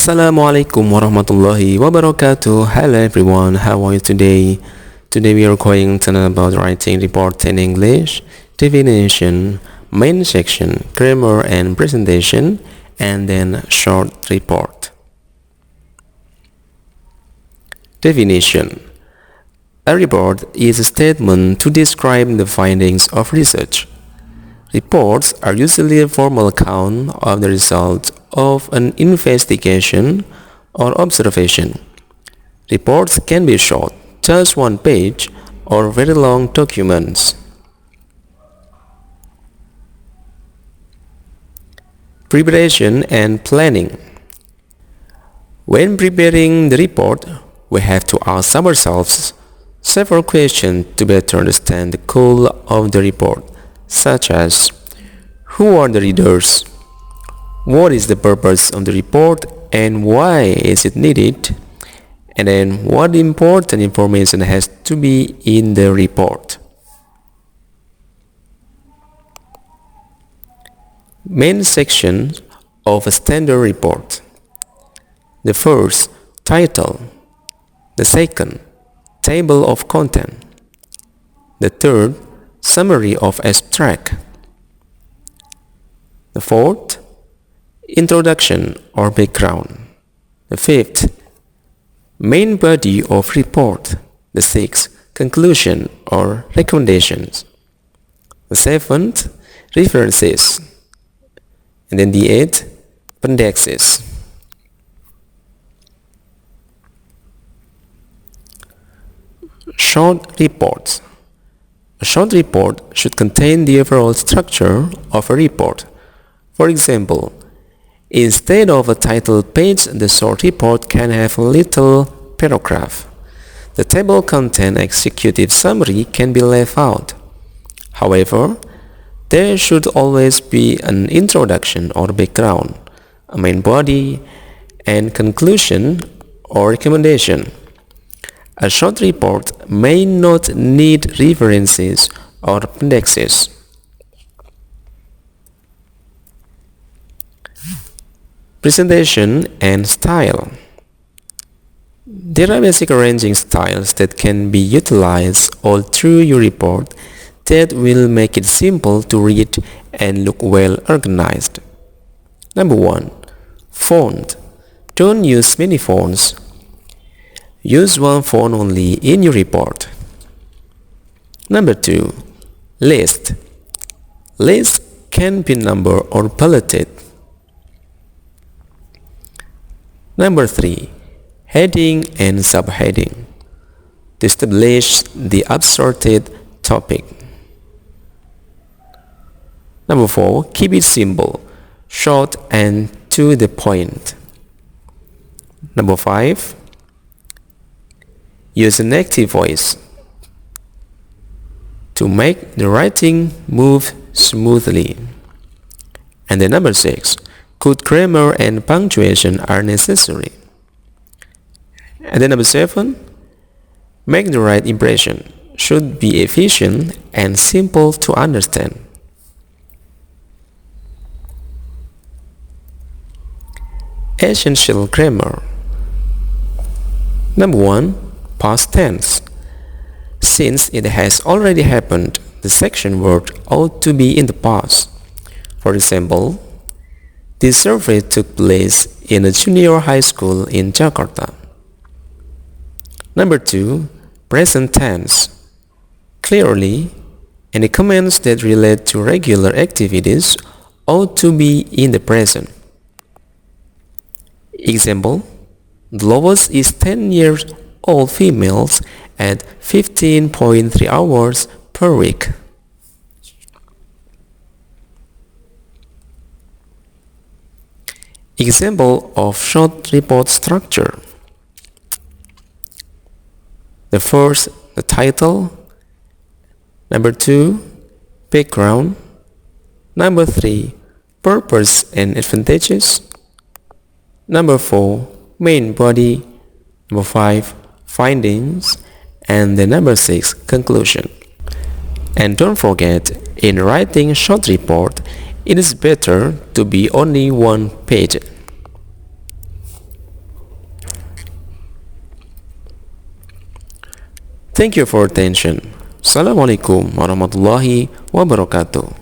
Assalamualaikum warahmatullahi wabarakatuh. Hello everyone, how are you today? Today we are going to learn about writing report in English, definition, main section, grammar and presentation, and then short report. Definition. A report is a statement to describe the findings of research. Reports are usually a formal account of the results of an investigation or observation. Reports can be short, just one page, or very long documents. Preparation and planning. When preparing the report, we have to ask ourselves several questions to better understand the goal of the report, such as who are the readers, what is the purpose of the report and why is it needed, and then what important information has to be in the report. Main section of a standard report. The first, title. The second, table of content. The third, summary of abstract. The fourth, introduction or background. The fifth, main body of report. The sixth, conclusion or recommendations. The seventh, references. And then the eighth, appendices. Short reports. A short report should contain the overall structure of a report. For example, instead of a title page, the short report can have a little paragraph. The table content executive summary can be left out. However, there should always be an introduction or background, a main body, and conclusion or recommendation. A short report may not need references or appendices. Presentation and style. There are basic arranging styles that can be utilized all through your report that will make it simple to read and look well organized. Number 1. Font. Don't use many fonts. Use one font only in your report. Number 2. List. List can be numbered or bulleted. Number 3. Heading and subheading. To establish the abstracted topic. Number 4. Keep it simple, short and to the point. Number 5. Use an active voice to make the writing move smoothly. And then number 6. Good grammar and punctuation are necessary. And then number 7. Make the right impression. Should be efficient and simple to understand. Essential grammar. Number 1. Past tense. Since it has already happened, the section word ought to be in the past. For example, this survey took place in a junior high school in Jakarta. Number 2. Present tense. Clearly, any comments that relate to regular activities ought to be in the present. Example, the lowest is 10 years old females at 15.3 hours per week. Example of short report structure. The first, the title. Number 2, background. Number 3, purpose and advantages. Number 4, main body. Number 5, findings. And the number 6, conclusion. And don't forget, in writing a short report, it is better to be only one page. Thank you for attention. Assalamualaikum warahmatullahi wabarakatuh.